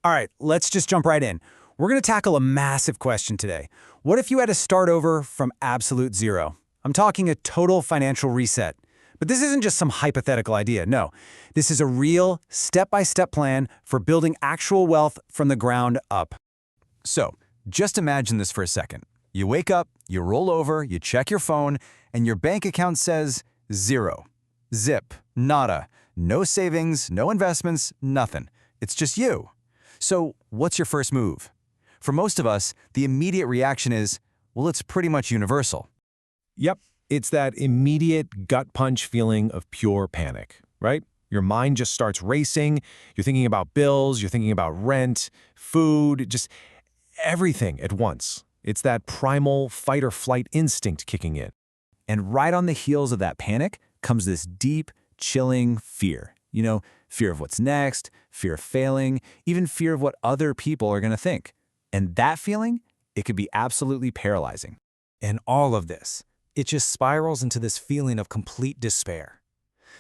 All right, let's just jump right in. We're going to tackle a massive question today. What if you had to start over from absolute zero? I'm talking a total financial reset. But this isn't just some hypothetical idea. No, this is a real step-by-step plan for building actual wealth from the ground up. So, just imagine this for a second. You wake up, you roll over, you check your phone, and your bank account says zero. Zip, nada, no savings, no investments, nothing. It's just you. So, what's your first move? For most of us, the immediate reaction is, well, it's pretty much universal. Yep, it's that immediate gut punch feeling of pure panic, right? Your mind just starts racing. You're thinking about bills, you're thinking about rent, food, just everything at once. It's that primal fight or flight instinct kicking in. And right on the heels of that panic comes this deep, chilling fear. Fear of what's next, fear of failing, even fear of what other people are going to think. And that feeling, it could be absolutely paralyzing. And all of this, it just spirals into this feeling of complete despair.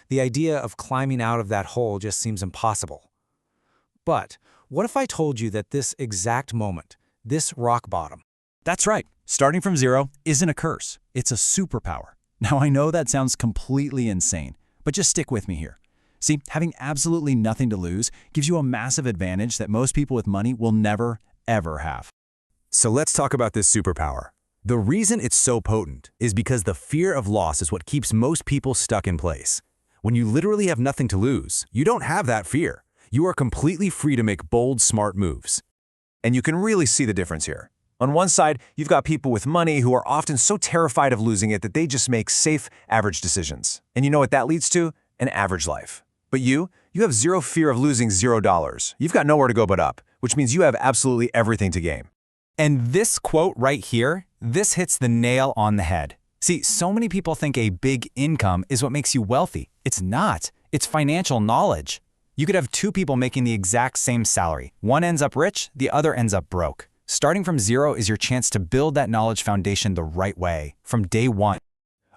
The idea of climbing out of that hole just seems impossible. But what if I told you that this exact moment, this rock bottom? That's right, starting from zero isn't a curse, it's a superpower. Now I know that sounds completely insane, but just stick with me here. See, having absolutely nothing to lose gives you a massive advantage that most people with money will never, ever have. So let's talk about this superpower. The reason it's so potent is because the fear of loss is what keeps most people stuck in place. When you literally have nothing to lose, you don't have that fear. You are completely free to make bold, smart moves. And you can really see the difference here. On one side, you've got people with money who are often so terrified of losing it that they just make safe, average decisions. And you know what that leads to? An average life. But you have zero fear of losing $0. You've got nowhere to go but up, which means you have absolutely everything to gain. And this quote right here, this hits the nail on the head. See, so many people think a big income is what makes you wealthy. It's not. It's financial knowledge. You could have two people making the exact same salary. One ends up rich, the other ends up broke. Starting from zero is your chance to build that knowledge foundation the right way, from day one.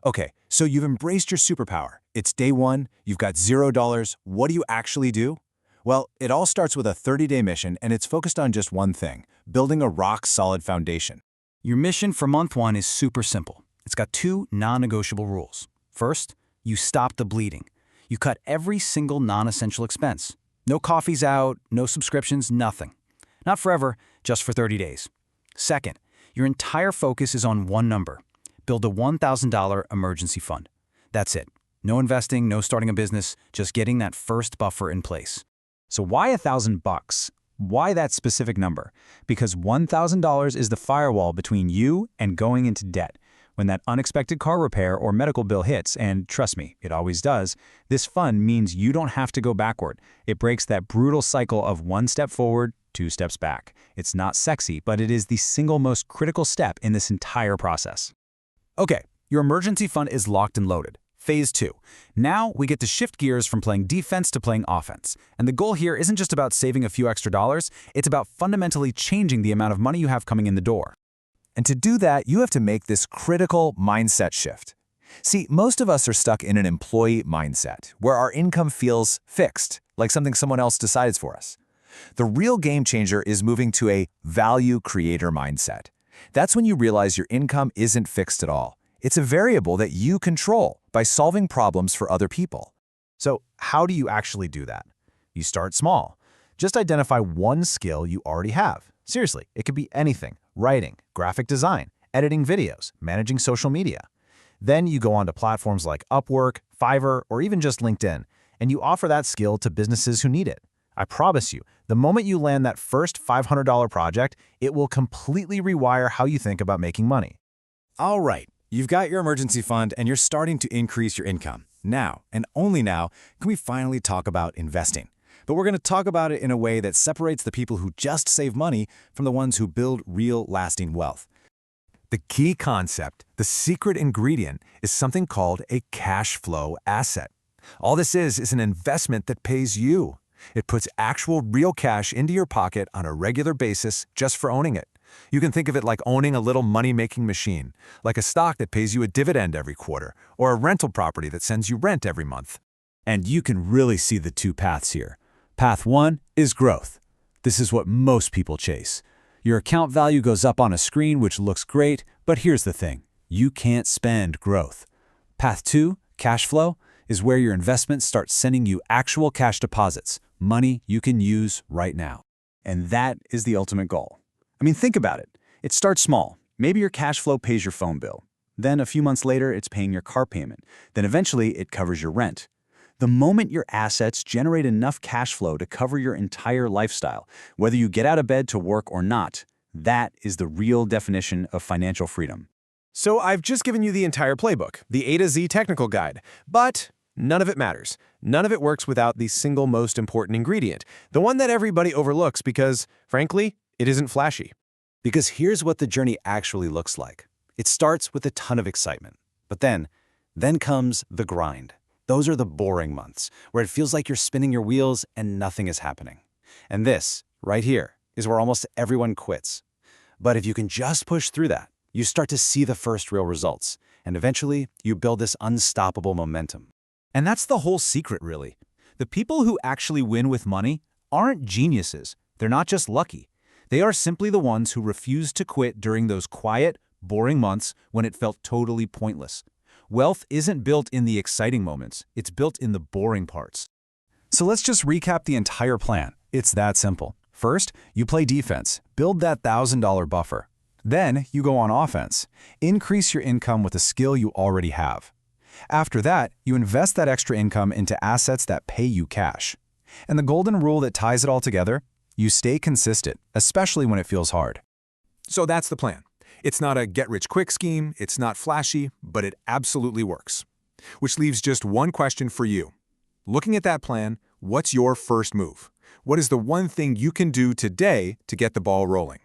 Okay, so you've embraced your superpower. It's day one, you've got $0. What do you actually do? Well, it all starts with a 30-day mission, and it's focused on just one thing, building a rock-solid foundation. Your mission for month one is super simple. It's got two non-negotiable rules. First, you stop the bleeding. You cut every single non-essential expense. No coffees out, no subscriptions, nothing. Not forever, just for 30 days. Second, your entire focus is on one number. Build a $1,000 emergency fund. That's it. No investing, no starting a business, just getting that first buffer in place. So why $1,000? Why that specific number? Because $1,000 is the firewall between you and going into debt. When that unexpected car repair or medical bill hits, and trust me, it always does, this fund means you don't have to go backward. It breaks that brutal cycle of one step forward, two steps back. It's not sexy, but it is the single most critical step in this entire process. Okay, your emergency fund is locked and loaded. Phase 2. Now we get to shift gears from playing defense to playing offense. And the goal here isn't just about saving a few extra dollars, it's about fundamentally changing the amount of money you have coming in the door. And to do that, you have to make this critical mindset shift. See, most of us are stuck in an employee mindset, where our income feels fixed, like something someone else decides for us. The real game changer is moving to a value creator mindset. That's when you realize your income isn't fixed at all. It's a variable that you control by solving problems for other people. So how do you actually do that? You start small. Just identify one skill you already have. Seriously, it could be anything: writing, graphic design, editing videos, managing social media. Then you go on to platforms like Upwork, Fiverr, or even just LinkedIn, and you offer that skill to businesses who need it. I promise you, the moment you land that first $500 project, it will completely rewire how you think about making money. All right, you've got your emergency fund and you're starting to increase your income. Now, and only now, can we finally talk about investing. But we're going to talk about it in a way that separates the people who just save money from the ones who build real, lasting wealth. The key concept, the secret ingredient, is something called a cash flow asset. All this is an investment that pays you. It puts actual real cash into your pocket on a regular basis just for owning it. You can think of it like owning a little money-making machine, like a stock that pays you a dividend every quarter, or a rental property that sends you rent every month. And you can really see the two paths here. Path 1 is growth. This is what most people chase. Your account value goes up on a screen, which looks great, but here's the thing. You can't spend growth. Path 2, cash flow, is where your investments start sending you actual cash deposits, money you can use right now. And that is the ultimate goal. I mean, think about it. It starts small. Maybe your cash flow pays your phone bill. Then a few months later, it's paying your car payment. Then eventually, it covers your rent. The moment your assets generate enough cash flow to cover your entire lifestyle, whether you get out of bed to work or not, that is the real definition of financial freedom. So I've just given you the entire playbook, the A to Z technical guide, but none of it matters. None of it works without the single most important ingredient, the one that everybody overlooks because, frankly, it isn't flashy. Because here's what the journey actually looks like. It starts with a ton of excitement, but then comes the grind. Those are the boring months, where it feels like you're spinning your wheels and nothing is happening. And this, right here, is where almost everyone quits. But if you can just push through that, you start to see the first real results, and eventually you build this unstoppable momentum. And that's the whole secret, really. The people who actually win with money aren't geniuses. They're not just lucky. They are simply the ones who refuse to quit during those quiet, boring months when it felt totally pointless. Wealth isn't built in the exciting moments. It's built in the boring parts. So let's just recap the entire plan. It's that simple. First, you play defense. Build that $1,000 buffer. Then you go on offense. Increase your income with a skill you already have. After that, you invest that extra income into assets that pay you cash. And the golden rule that ties it all together? You stay consistent, especially when it feels hard. So that's the plan. It's not a get-rich-quick scheme, it's not flashy, but it absolutely works. Which leaves just one question for you. Looking at that plan, what's your first move? What is the one thing you can do today to get the ball rolling?